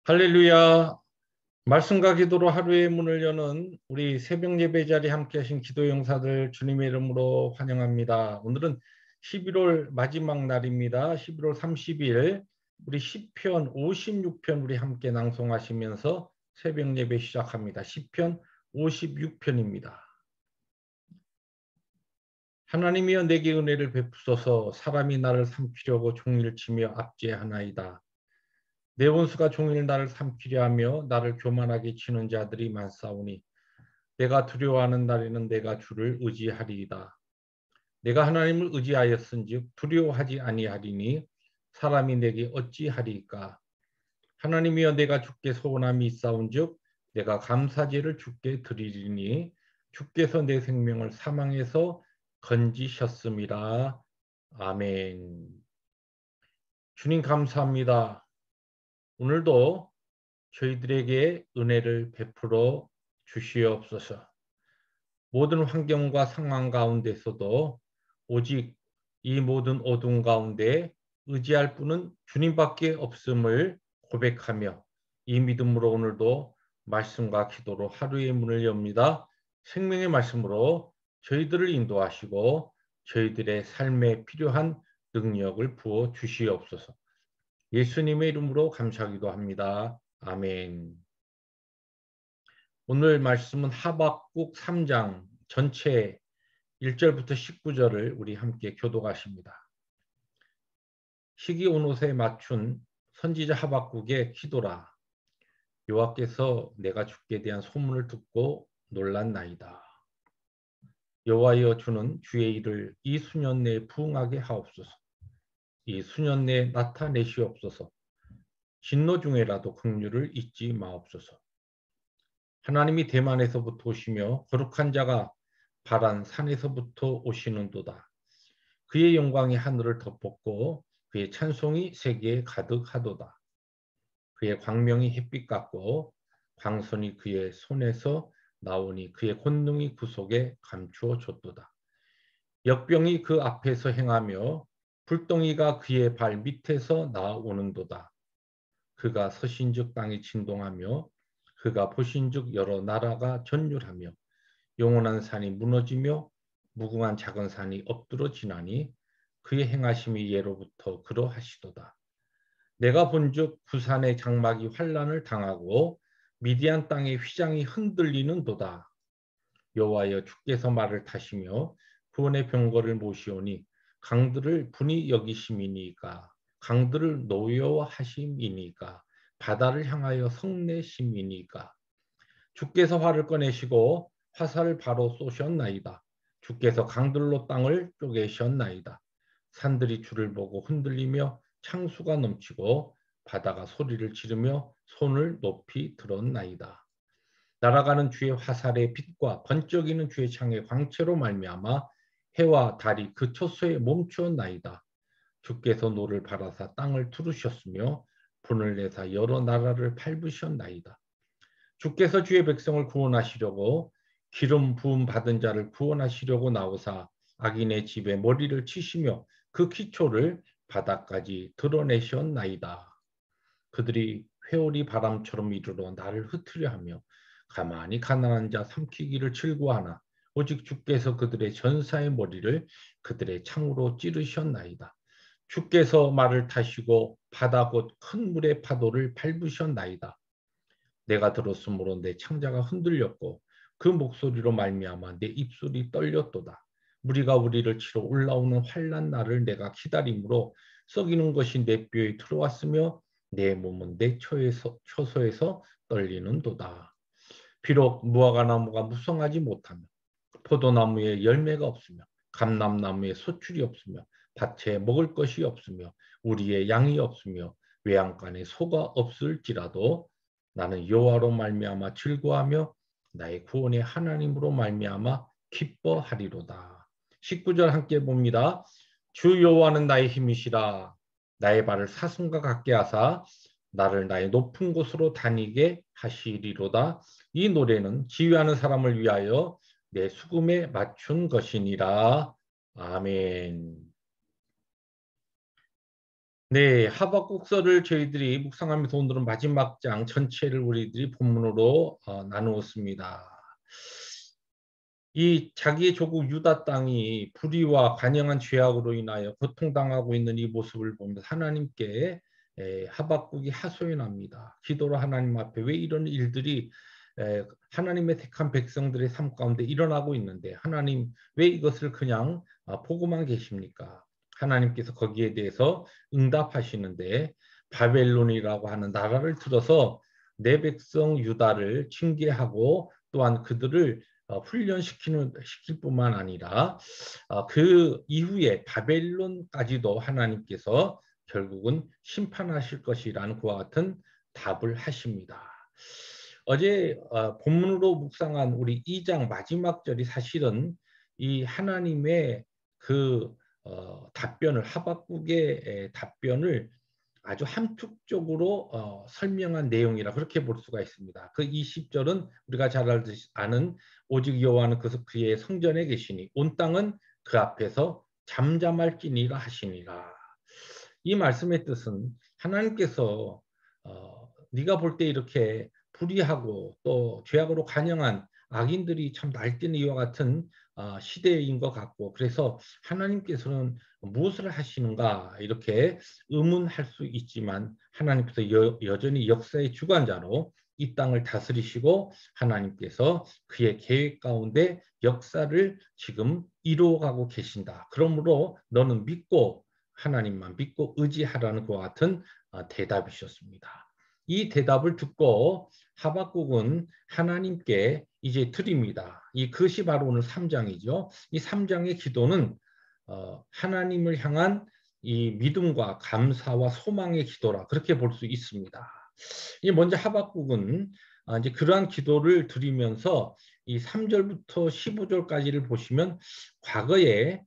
할렐루야. 말씀과 기도로 하루의 문을 여는 우리 새벽 예배 자리에 함께 하신 기도 용사들 주님의 이름으로 환영합니다. 오늘은 11월 마지막 날입니다. 11월 30일 우리 시편 56편 우리 함께 낭송하시면서 새벽 예배 시작합니다. 시편 56편입니다. 하나님이여 내게 은혜를 베푸소서. 사람이 나를 삼키려고 종일 치며 압제하나이다. 내 원수가 종일 나를 삼키려 하며 나를 교만하게 치는 자들이 많사오니 내가 두려워하는 날에는 내가 주를 의지하리이다. 내가 하나님을 의지하였은즉 두려워하지 아니하리니 사람이 내게 어찌하리이까. 하나님이여 내가 주께 소원함이 있사온즉 내가 감사제를 주께 드리리니 주께서 내 생명을 사망에서 건지셨음이라. 아멘. 주님 감사합니다. 오늘도 저희들에게 은혜를 베풀어 주시옵소서. 모든 환경과 상황 가운데서도 오직 이 모든 어두운 가운데 의지할 분은 주님밖에 없음을 고백하며 이 믿음으로 오늘도 말씀과 기도로 하루의 문을 엽니다. 생명의 말씀으로 저희들을 인도하시고 저희들의 삶에 필요한 능력을 부어 주시옵소서. 예수님의 이름으로 감사하기도 합니다. 아멘. 오늘 말씀은 하박국 3장 전체 1절부터 19절을 우리 함께 교독하십니다. 시기 온 옷에 맞춘 선지자 하박국의 기도라. 여호와께서 내가 주께 대한 소문을 듣고 놀랐나이다. 여호와여 주는 주의 일을 이 수년 내에 부응하게 하옵소서. 이 수년 내에 나타내시옵소서. 진노 중에라도 긍휼을 잊지 마옵소서. 하나님이 대만에서부터 오시며 거룩한 자가 바란 산에서부터 오시는도다. 그의 영광이 하늘을 덮었고 그의 찬송이 세계에 가득하도다. 그의 광명이 햇빛 같고 광선이 그의 손에서 나오니 그의 권능이 그 속에 감추어 줬도다. 역병이 그 앞에서 행하며 불덩이가 그의 발 밑에서 나오는도다. 그가 서신즉 땅이 진동하며 그가 보신즉 여러 나라가 전율하며 영원한 산이 무너지며 무궁한 작은 산이 엎드러지나니 그의 행하심이 예로부터 그러하시도다. 내가 본즉 부산의 장막이 환란을 당하고 미디안 땅의 휘장이 흔들리는도다. 여호와여 주께서 말을 타시며 구원의 병거를 모시오니 강들을 분이 여기심이니까 강들을 노여하심이니까 바다를 향하여 성내심이니까 주께서 활을 꺼내시고 화살을 바로 쏘셨나이다. 주께서 강들로 땅을 쪼개셨나이다. 산들이 주를 보고 흔들리며 창수가 넘치고 바다가 소리를 지르며 손을 높이 들었나이다. 날아가는 주의 화살의 빛과 번쩍이는 주의 창의 광채로 말미암아 해와 달이 그 처소에 멈추었나이다. 주께서 노를 바라사 땅을 두르셨으며 분을 내사 여러 나라를 밟으셨나이다. 주께서 주의 백성을 구원하시려고 기름 부음 받은 자를 구원하시려고 나오사 악인의 집에 머리를 치시며 그 기초를 바닥까지 드러내셨나이다. 그들이 회오리 바람처럼 이르러 나를 흩으려 하며 가만히 가난한 자 삼키기를 즐거워하나 오직 주께서 그들의 전사의 머리를 그들의 창으로 찌르셨나이다. 주께서 말을 타시고 바다 곧 큰 물의 파도를 밟으셨나이다. 내가 들었으므로 내 창자가 흔들렸고 그 목소리로 말미암아 내 입술이 떨렸도다. 무리가 우리를 치러 올라오는 환난 날을 내가 기다림으로 썩이는 것이 내 뼈에 들어왔으며 내 몸은 내 처소에서 떨리는도다. 비록 무화과나무가 무성하지 못하며 포도나무에 열매가 없으며 감람나무에 소출이 없으며 밭에 먹을 것이 없으며 우리의 양이 없으며 외양간에 소가 없을지라도 나는 여호와로 말미암아 즐거워하며 나의 구원의 하나님으로 말미암아 기뻐하리로다. 19절 함께 봅니다. 주 여호와는 나의 힘이시라. 나의 발을 사슴과 같게 하사 나를 나의 높은 곳으로 다니게 하시리로다. 이 노래는 지휘하는 사람을 위하여 내 수금에 맞춘 것이니라. 아멘. 네, 하박국서를 저희들이 묵상하면서 오늘은 마지막 장 전체를 우리들이 본문으로 나누었습니다. 이 자기의 조국 유다 땅이 불의와 관영한 죄악으로 인하여 고통당하고 있는 이 모습을 보면서 하나님께 하박국이 하소연합니다. 기도로 하나님 앞에 왜 이런 일들이 하나님의 택한 백성들의 삶 가운데 일어나고 있는데 하나님 왜 이것을 그냥 보고만 계십니까? 하나님께서 거기에 대해서 응답하시는데 바벨론이라고 하는 나라를 들어서 내 백성 유다를 징계하고 또한 그들을 시킬 뿐만 아니라 그 이후에 바벨론까지도 하나님께서 결국은 심판하실 것이라는 그와 같은 답을 하십니다. 어제 본문으로 묵상한 우리 2장 마지막 절이 사실은 이 하나님의 그 답변을 하박국의 답변을 아주 함축적으로 설명한 내용이라 그렇게 볼 수가 있습니다. 그 20절은 우리가 잘 아는 오직 여호와는 그의 성전에 계시니 온 땅은 그 앞에서 잠잠할지니라 하시니라. 이 말씀의 뜻은 하나님께서 네가 볼 때 이렇게 불의하고 또 죄악으로 관영한 악인들이 참 날뛰는 이와 같은 시대인 것 같고 그래서 하나님께서는 무엇을 하시는가 이렇게 의문할 수 있지만 하나님께서 여전히 역사의 주관자로 이 땅을 다스리시고 하나님께서 그의 계획 가운데 역사를 지금 이루어가고 계신다. 그러므로 너는 믿고 하나님만 믿고 의지하라는 그와 같은 대답이셨습니다. 이 대답을 듣고 하박국은 하나님께 이제 드립니다. 이 그것이 바로 오늘 3장이죠. 이 3장의 기도는 하나님을 향한 이 믿음과 감사와 소망의 기도라 그렇게 볼 수 있습니다. 먼저 하박국은 이제 그러한 기도를 드리면서 이 3절부터 15절까지를 보시면 과거에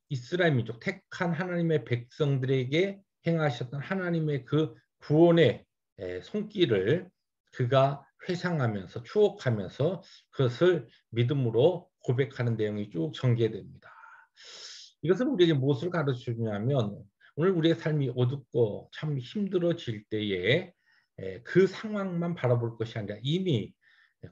이스라엘 민족 택한 하나님의 백성들에게 행하셨던 하나님의 그 구원의 손길을 그가 회상하면서 추억하면서 그것을 믿음으로 고백하는 내용이 쭉 전개됩니다. 이것은 우리에게 무엇을 가르쳐 주냐면 오늘 우리의 삶이 어둡고 참 힘들어질 때에 그 상황만 바라볼 것이 아니라 이미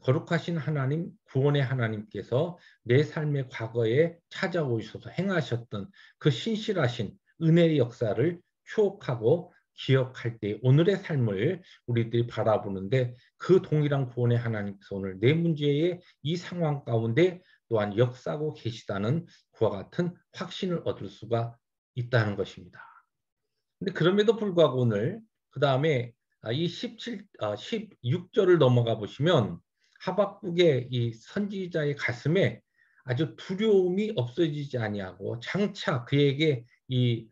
거룩하신 하나님, 구원의 하나님께서 내 삶의 과거에 찾아오셔서 행하셨던 그 신실하신 은혜의 역사를 추억하고 기억할 때 오늘의 삶을 우리들이 바라보는데 그 동일한 구원의 하나님께서 오늘 내 문제의 이 상황 가운데 또한 역사하고 계시다는 그와 같은 확신을 얻을 수가 있다는 것입니다. 근데 그럼에도 불구하고 오늘 그 다음에 이 16절을 넘어가 보시면 하박국의 이 선지자의 가슴에 아주 두려움이 없어지지 아니하고 장차 그에게 이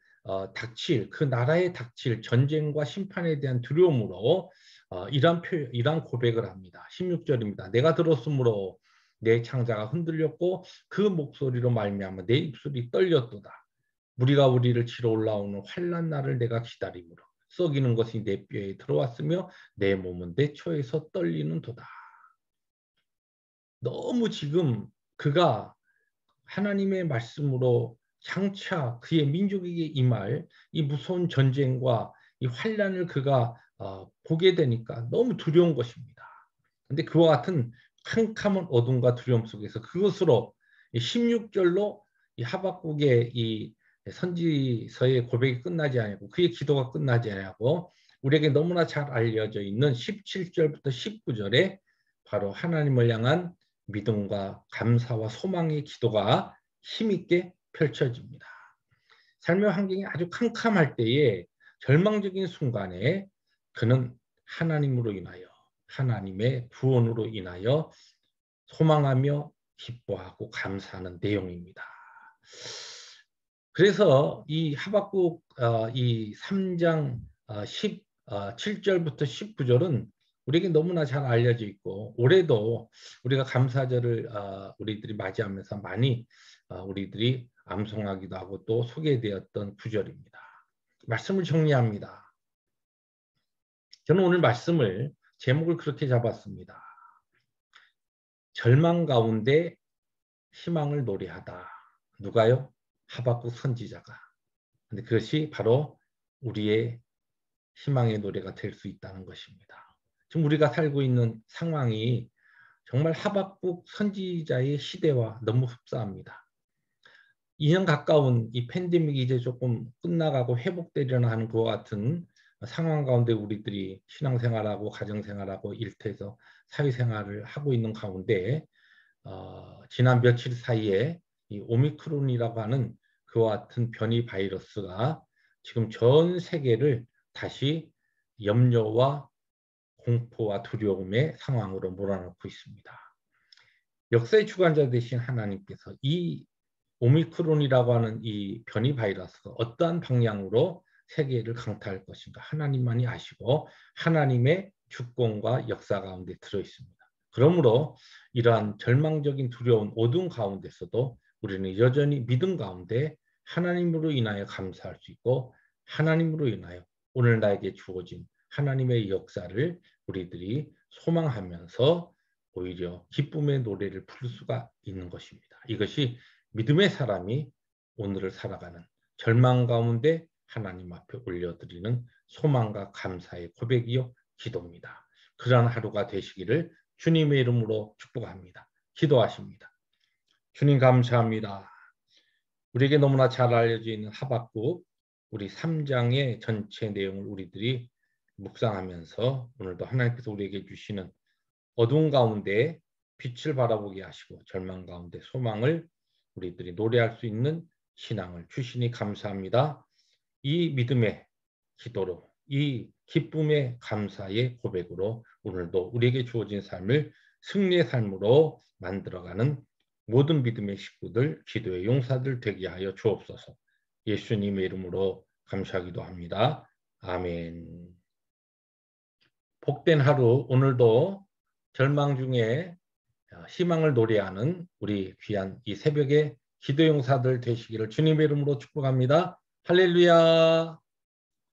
닥칠 그 나라에 닥칠 전쟁과 심판에 대한 두려움으로 이러한 고백을 합니다. 16절입니다. 내가 들었으므로 내 창자가 흔들렸고 그 목소리로 말미암아 내 입술이 떨렸도다. 무리가 우리를 치러 올라오는 환난 날을 내가 기다림으로 썩이는 것이 내 뼈에 들어왔으며 내 몸은 내 초에서 떨리는 도다. 너무 지금 그가 하나님의 말씀으로 장차 그의 민족에게 임할 이 무서운 전쟁과 이 환난을 그가 보게 되니까 너무 두려운 것입니다. 근데 그와 같은 캄캄한 어둠과 두려움 속에서 그것으로 16절로 이 하박국의 이 선지서의 고백이 끝나지 않고 그의 기도가 끝나지 않고 우리에게 너무나 잘 알려져 있는 17절부터 19절에 바로 하나님을 향한 믿음과 감사와 소망의 기도가 힘있게 펼쳐집니다. 삶의 환경이 아주 캄캄할 때에 절망적인 순간에 그는 하나님으로 인하여 하나님의 구원으로 인하여 소망하며 기뻐하고 감사하는 내용입니다. 그래서 이 하박국 이 3장 17절부터 19절은 우리에게 너무나 잘 알려져 있고 올해도 우리가 감사절을 우리들이 맞이하면서 많이 우리들이 암송하기도 하고 또 소개되었던 구절입니다. 말씀을 정리합니다. 저는 오늘 말씀을 제목을 그렇게 잡았습니다. 절망 가운데 희망을 노래하다. 누가요? 하박국 선지자가. 근데 그것이 바로 우리의 희망의 노래가 될 수 있다는 것입니다. 지금 우리가 살고 있는 상황이 정말 하박국 선지자의 시대와 너무 흡사합니다. 2년 가까운 이 팬데믹이 이제 조금 끝나가고 회복되려나 하는 그와 같은 상황 가운데 우리들이 신앙생활하고 가정생활하고 일터에서 사회생활을 하고 있는 가운데 지난 며칠 사이에 이 오미크론이라고 하는 그와 같은 변이 바이러스가 지금 전 세계를 다시 염려와 공포와 두려움의 상황으로 몰아넣고 있습니다. 역사의 주관자 되신 하나님께서 이 오미크론이라고 하는 이 변이 바이러스가 어떠한 방향으로 세계를 강타할 것인가 하나님만이 아시고 하나님의 주권과 역사 가운데 들어 있습니다. 그러므로 이러한 절망적인 두려운 어두운 가운데서도 우리는 여전히 믿음 가운데 하나님으로 인하여 감사할 수 있고 하나님으로 인하여 오늘 나에게 주어진 하나님의 역사를 우리들이 소망하면서 오히려 기쁨의 노래를 부를 수가 있는 것입니다. 이것이 믿음의 사람이 오늘을 살아가는 절망 가운데 하나님 앞에 올려드리는 소망과 감사의 고백이요 기도입니다. 그러한 하루가 되시기를 주님의 이름으로 축복합니다. 기도하십니다. 주님 감사합니다. 우리에게 너무나 잘 알려져 있는 하박국 우리 3장의 전체 내용을 우리들이 묵상하면서 오늘도 하나님께서 우리에게 주시는 어두운 가운데 빛을 바라보게 하시고 절망 가운데 소망을 우리들이 노래할 수 있는 신앙을 주시니 감사합니다. 이 믿음의 기도로 이 기쁨의 감사의 고백으로 오늘도 우리에게 주어진 삶을 승리의 삶으로 만들어가는 모든 믿음의 식구들, 기도의 용사들 되게 하여 주옵소서. 예수님의 이름으로 감사하기도 합니다. 아멘. 복된 하루 오늘도 절망 중에 희망을 노래하는 우리 귀한 이 새벽의 기도 용사들 되시기를 주님의 이름으로 축복합니다. 할렐루야.